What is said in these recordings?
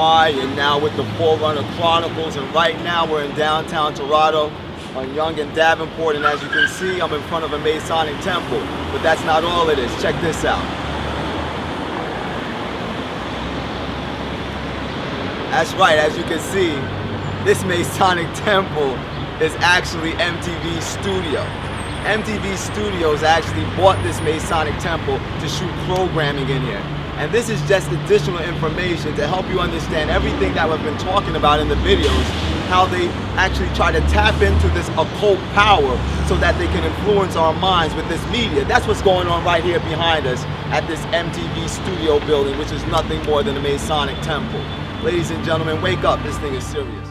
Why, and now with the Forerunner Chronicles, and right now we're in downtown Toronto on Yonge and Davenport, and as you can see, I'm in front of a Masonic temple, but that's not all it is. Check this out. That's right, as you can see, this Masonic temple is actually MTV Studio. MTV Studios actually bought this Masonic temple to shoot programming in here. And this is just additional information to help you understand everything that we've been talking about in the videos, how they actually try to tap into this occult power so that they can influence our minds with this media. That's what's going on right here behind us at this MTV Studio building, which is nothing more than a Masonic temple. Ladies and gentlemen, wake up, this thing is serious.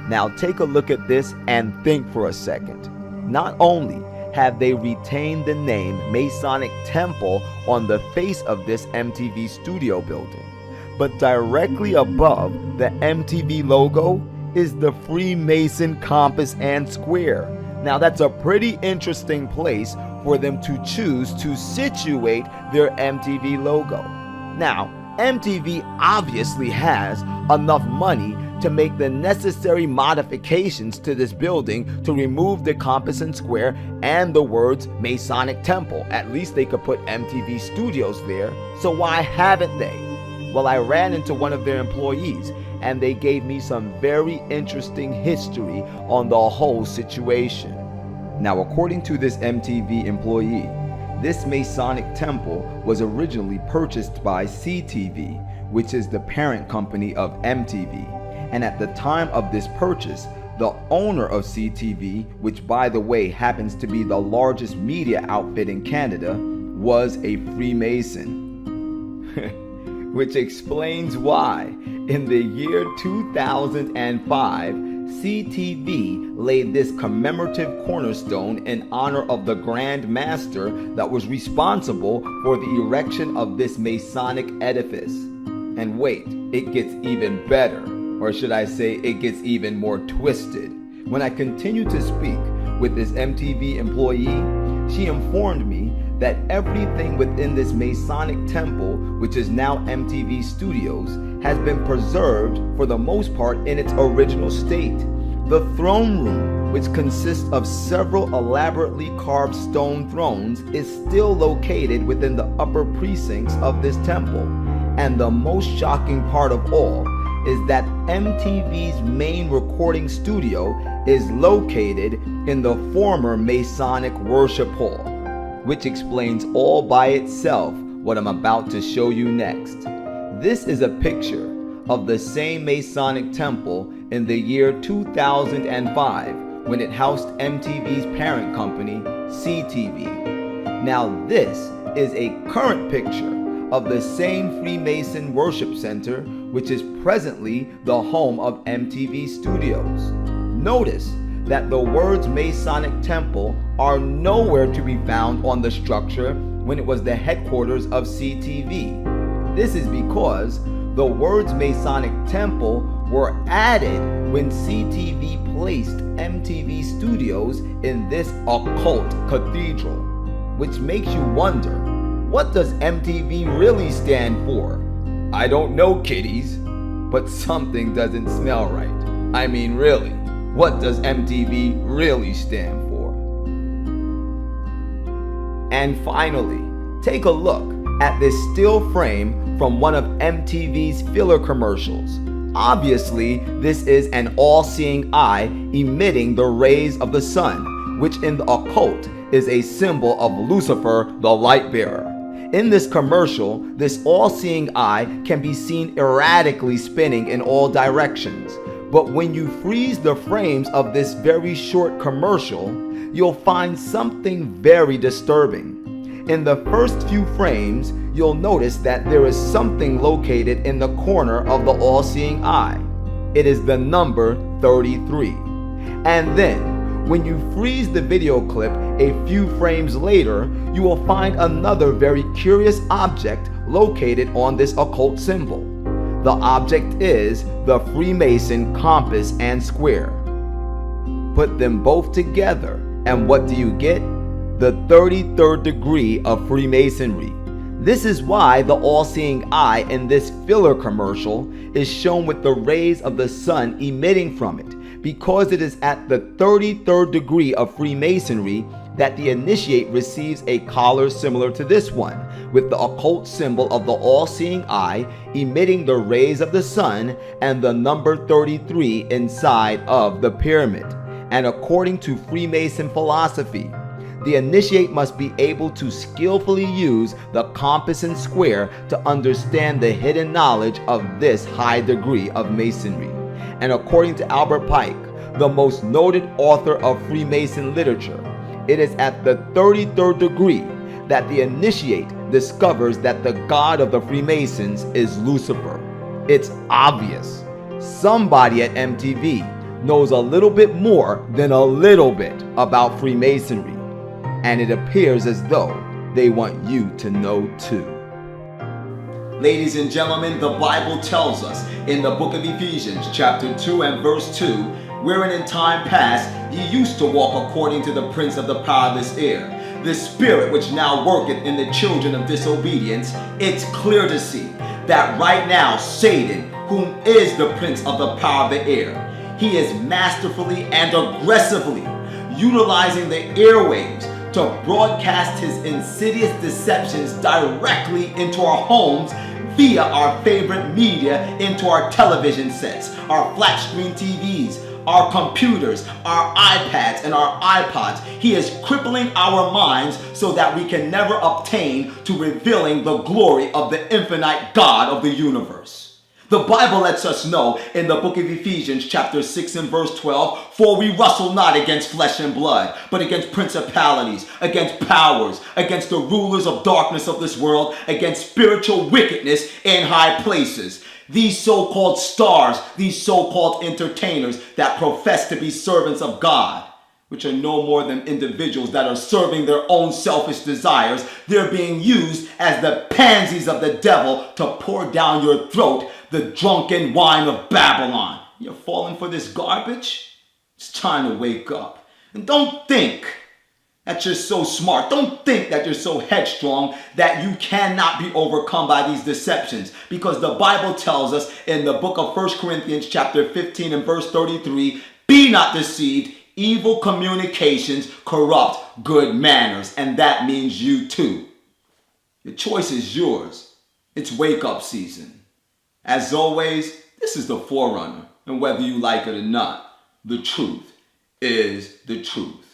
Now take a look at this and think for a second. Not only have they retained the name Masonic Temple on the face of this MTV Studio building, but directly above the MTV logo is the Freemason compass and square. Now that's a pretty interesting place for them to choose to situate their MTV logo. Now, MTV obviously has enough money to make the necessary modifications to this building to remove the compass and square and the words Masonic Temple. At least they could put MTV Studios there, so why haven't they? Well, I ran into one of their employees and they gave me some very interesting history on the whole situation. Now, according to this MTV employee, this Masonic temple was originally purchased by CTV, which is the parent company of MTV. And at the time of this purchase, the owner of CTV, which by the way happens to be the largest media outfit in Canada, was a Freemason. Which explains why, in the year 2005, CTV laid this commemorative cornerstone in honor of the Grand Master that was responsible for the erection of this Masonic edifice. And wait, it gets even better. Or should I say, it gets even more twisted. When I continued to speak with this MTV employee, she informed me that everything within this Masonic temple, which is now MTV Studios, has been preserved for the most part in its original state. The throne room, which consists of several elaborately carved stone thrones, is still located within the upper precincts of this temple. And the most shocking part of all is that MTV's main recording studio is located in the former Masonic worship hall, which explains all by itself what I'm about to show you next. This is a picture of the same Masonic temple in the year 2005 when it housed MTV's parent company, CTV. Now this is a current picture of the same Freemason worship center, which is presently the home of MTV Studios. Notice that the words Masonic Temple are nowhere to be found on the structure when it was the headquarters of CTV. This is because the words Masonic Temple were added when CTV placed MTV Studios in this occult cathedral, which makes you wonder, what does MTV really stand for? I don't know, kiddies, but something doesn't smell right. I mean, really, what does MTV really stand for? And finally, take a look at this still frame from one of MTV's filler commercials. Obviously, this is an all-seeing eye emitting the rays of the sun, which in the occult is a symbol of Lucifer, the light bearer. In this commercial, this all-seeing eye can be seen erratically spinning in all directions. But when you freeze the frames of this very short commercial, you'll find something very disturbing. In the first few frames, you'll notice that there is something located in the corner of the all-seeing eye. It is the number 33. And then, when you freeze the video clip a few frames later, you will find another very curious object located on this occult symbol. The object is the Freemason compass and square. Put them both together, and what do you get? The 33rd degree of Freemasonry. This is why the all-seeing eye in this filler commercial is shown with the rays of the sun emitting from it, because it is at the 33rd degree of Freemasonry that the initiate receives a collar similar to this one, with the occult symbol of the all-seeing eye emitting the rays of the sun and the number 33 inside of the pyramid. And according to Freemason philosophy, the initiate must be able to skillfully use the compass and square to understand the hidden knowledge of this high degree of Masonry. And according to Albert Pike, the most noted author of Freemason literature, it is at the 33rd degree that the initiate discovers that the god of the Freemasons is Lucifer. It's obvious. Somebody at MTV knows a little bit more than a little bit about Freemasonry, and it appears as though they want you to know too. Ladies and gentlemen, the Bible tells us in the book of Ephesians chapter 2 and verse 2, wherein in time past ye used to walk according to the prince of the power of this air, the spirit which now worketh in the children of disobedience. It's clear to see that right now Satan, whom is the prince of the power of the air, he is masterfully and aggressively utilizing the airwaves to broadcast his insidious deceptions directly into our homes via our favorite media, into our television sets, our flat screen TVs, our computers, our iPads, and our iPods. He is crippling our minds so that we can never obtain to revealing the glory of the infinite God of the universe. The Bible lets us know in the book of Ephesians chapter 6 and verse 12, for we wrestle not against flesh and blood, but against principalities, against powers, against the rulers of darkness of this world, against spiritual wickedness in high places. These so-called stars, these so-called entertainers that profess to be servants of God, which are no more than individuals that are serving their own selfish desires, they're being used as the pansies of the devil to pour down your throat the drunken wine of Babylon. You're falling for this garbage? It's time to wake up. And don't think that you're so smart. Don't think that you're so headstrong that you cannot be overcome by these deceptions. Because the Bible tells us in the book of 1 Corinthians chapter 15 and verse 33, be not deceived, evil communications corrupt good manners. And that means you too. The choice is yours. It's wake up season. As always, this is the Forerunner. And whether you like it or not, the truth is the truth.